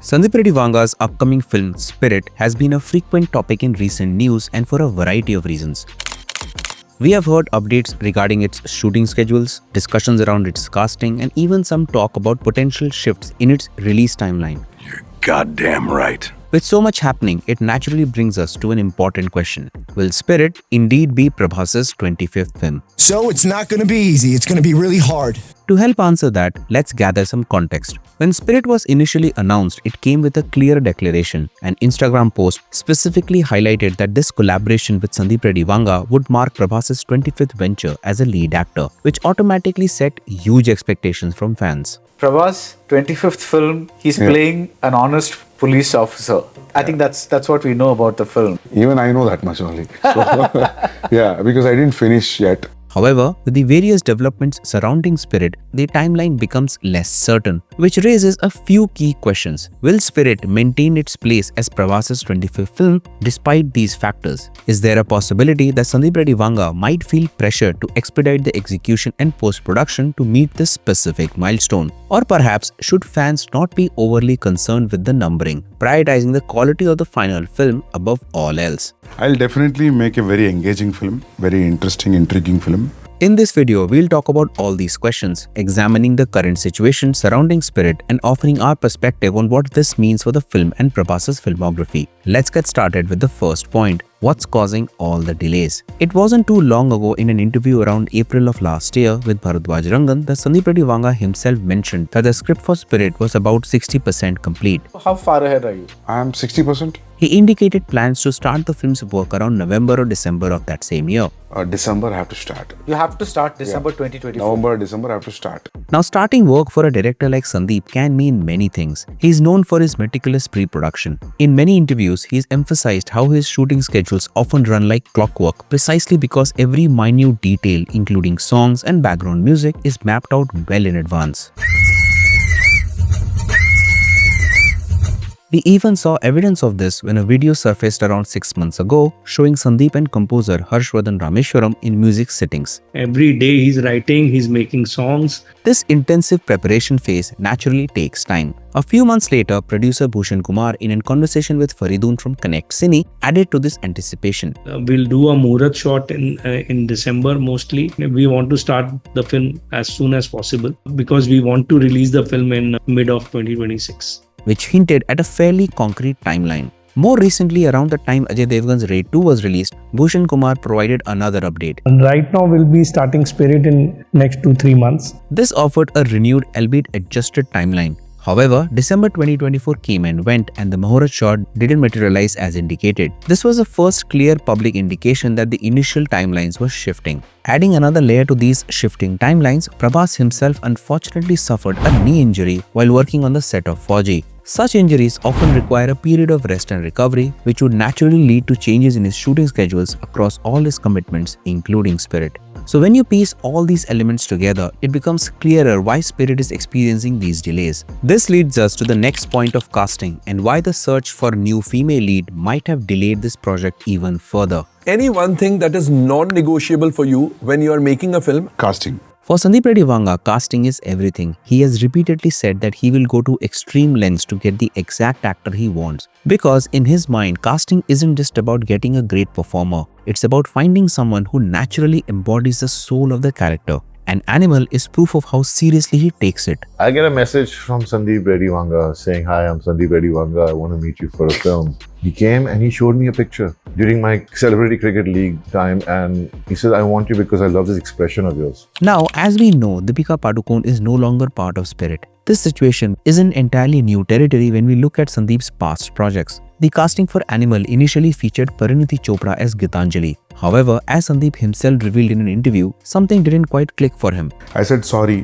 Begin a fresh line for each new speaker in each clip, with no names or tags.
Sandeep Reddy Vanga's upcoming film Spirit has been a frequent topic in recent news and for a variety of reasons. We have heard updates regarding its shooting schedules, discussions around its casting, and even some talk about potential shifts in its release timeline.
You're goddamn right.
With so much happening, it naturally brings us to an important question. Will Spirit indeed be Prabhas's 25th film?
So it's not going to be easy. It's going to be really hard.
To help answer that, let's gather some context. When Spirit was initially announced, it came with a clear declaration. An Instagram post specifically highlighted that this collaboration with Sandeep Reddy Vanga would mark Prabhas's 25th venture as a lead actor, which automatically set huge expectations from fans.
Prabhas' 25th film, he's playing an honest police officer. I think that's what we know about the film.
Even I know that much only. So, yeah, because I didn't finish yet.
However, with the various developments surrounding Spirit, the timeline becomes less certain, which raises a few key questions. Will Spirit maintain its place as Prabhas's 25th film despite these factors? Is there a possibility that Sandeep Reddy Vanga might feel pressure to expedite the execution and post-production to meet this specific milestone? Or perhaps should fans not be overly concerned with the numbering, prioritizing the quality of the final film above all else?
I'll definitely make a very engaging film, very interesting, intriguing film.
In this video, we'll talk about all these questions, examining the current situation surrounding Spirit and offering our perspective on what this means for the film and Prabhas's filmography. Let's get started with the first point. What's causing all the delays? It wasn't too long ago in an interview around April of last year with Bharadwaj Rangan that Sandeep Reddy Vanga himself mentioned that the script for Spirit was about 60% complete.
How far ahead are you?
I'm 60%.
He indicated plans to start the film's work around November or December of that same year.
December I have to start.
You have to start December 2024.
November, December I have to start.
Now, starting work for a director like Sandeep can mean many things. He is known for his meticulous pre-production. In many interviews, he's emphasized how his shooting schedules often run like clockwork precisely because every minute detail, including songs and background music, is mapped out well in advance. We even saw evidence of this when a video surfaced around 6 months ago showing Sandeep and composer Harshvardhan Rameshwaram in music sittings.
Every day he's writing, he's making songs.
This intensive preparation phase naturally takes time. A few months later, producer Bhushan Kumar, in a conversation with Faridun from Connect Cine, added to this anticipation.
We'll do a Murat shot in December mostly. We want to start the film as soon as possible because we want to release the film in mid of 2026.
Which hinted at a fairly concrete timeline. More recently, around the time Ajay Devgan's Raid 2 was released, Bhushan Kumar provided another update.
And right now we'll be starting Spirit in next 2-3 months.
This offered a renewed, albeit adjusted timeline. However, December 2024 came and went and the Muhurat shot didn't materialize as indicated. This was the first clear public indication that the initial timelines were shifting. Adding another layer to these shifting timelines, Prabhas himself unfortunately suffered a knee injury while working on the set of Fauji. Such injuries often require a period of rest and recovery, which would naturally lead to changes in his shooting schedules across all his commitments, including Spirit. So when you piece all these elements together, it becomes clearer why Spirit is experiencing these delays. This leads us to the next point of casting and why the search for a new female lead might have delayed this project even further.
Any one thing that is non-negotiable for you when you are making a film?
Casting.
For Sandeep Reddy Vanga, casting is everything. He has repeatedly said that he will go to extreme lengths to get the exact actor he wants. Because in his mind, casting isn't just about getting a great performer. It's about finding someone who naturally embodies the soul of the character. An Animal is proof of how seriously he takes it.
I get a message from Sandeep Reddy Vanga saying, "Hi, I'm Sandeep Reddy Vanga. I want to meet you for a film." He came and he showed me a picture during my Celebrity Cricket League time and he said, "I want you because I love this expression of yours."
Now, as we know, Deepika Padukone is no longer part of Spirit. This situation isn't entirely new territory when we look at Sandeep's past projects. The casting for Animal initially featured Parineeti Chopra as Gitanjali. However, as Sandeep himself revealed in an interview, something didn't quite click for him.
I said sorry,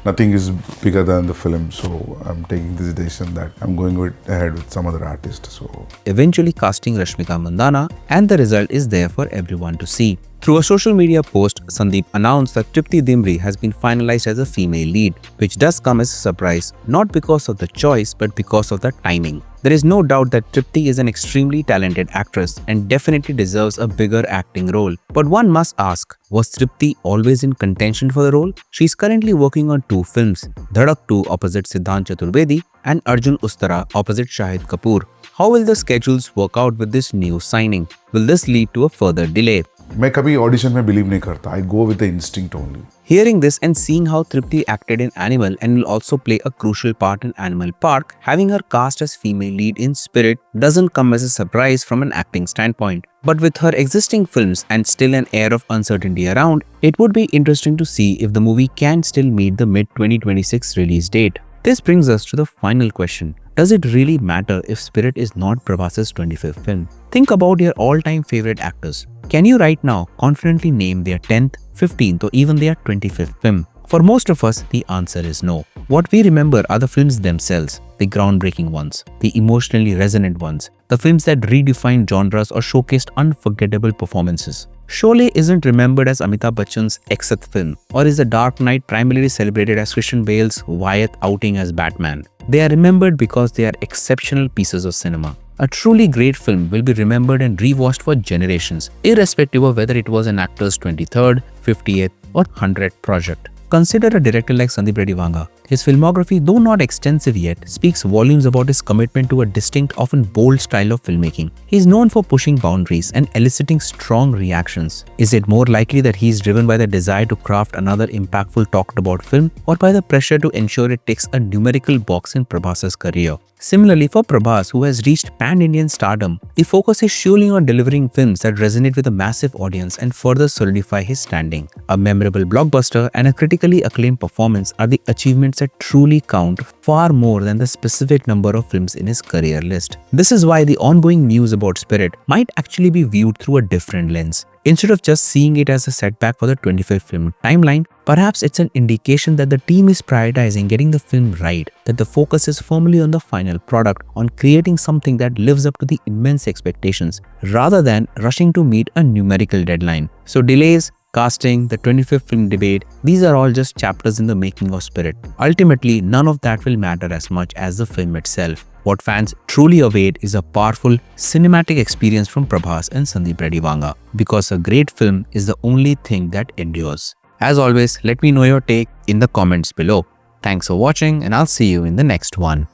nothing is bigger than the film, so I'm taking this decision that I'm going ahead with some other artist. So
Eventually casting Rashmika Mandana, and the result is there for everyone to see. Through a social media post, Sandeep announced that Tripti Dimri has been finalized as a female lead, which does come as a surprise, not because of the choice but because of the timing. There is no doubt that Tripti is an extremely talented actress and definitely deserves a bigger acting role. But one must ask, was Tripti always in contention for the role? She is currently working on 2 films, Dhadak 2 opposite Siddhant Chaturvedi and Arjun Ustara opposite Shahid Kapoor. How will the schedules work out with this new signing? Will this lead to a further delay?
मैं कभी audition में believe नहीं करता. I go with the instinct only.
Hearing this and seeing how Tripti acted in Animal and will also play a crucial part in Animal Park, having her cast as female lead in Spirit doesn't come as a surprise from an acting standpoint. But with her existing films and still an air of uncertainty around, it would be interesting to see if the movie can still meet the mid-2026 release date. This brings us to the final question. Does it really matter if Spirit is not Prabhas's 25th film? Think about your all-time favorite actors. Can you right now confidently name their 10th, 15th or even their 25th film? For most of us, the answer is no. What we remember are the films themselves, the groundbreaking ones, the emotionally resonant ones, the films that redefined genres or showcased unforgettable performances. Sholay isn't remembered as Amitabh Bachchan's Xth film, or is The Dark Knight primarily celebrated as Christian Bale's Wyeth outing as Batman. They are remembered because they are exceptional pieces of cinema. A truly great film will be remembered and rewatched for generations, irrespective of whether it was an actor's 23rd, 50th or 100th project. Consider a director like Sandeep Reddy Vanga. His filmography, though not extensive yet, speaks volumes about his commitment to a distinct, often bold style of filmmaking. He is known for pushing boundaries and eliciting strong reactions. Is it more likely that he is driven by the desire to craft another impactful talked about film, or by the pressure to ensure it ticks a numerical box in Prabhas's career? Similarly, for Prabhas, who has reached pan-Indian stardom, the focus is surely on delivering films that resonate with a massive audience and further solidify his standing. A memorable blockbuster and a critically acclaimed performance are the achievements that truly count far more than the specific number of films in his career list. This is why the ongoing news about Spirit might actually be viewed through a different lens. Instead of just seeing it as a setback for the 25th film timeline, perhaps it's an indication that the team is prioritizing getting the film right, that the focus is firmly on the final product, on creating something that lives up to the immense expectations, rather than rushing to meet a numerical deadline. So delays, casting, the 25th film debate, these are all just chapters in the making of Spirit. Ultimately, none of that will matter as much as the film itself. What fans truly await is a powerful cinematic experience from Prabhas and Sandeep Reddy Vanga, because a great film is the only thing that endures. As always, let me know your take in the comments below. Thanks for watching and I'll see you in the next one.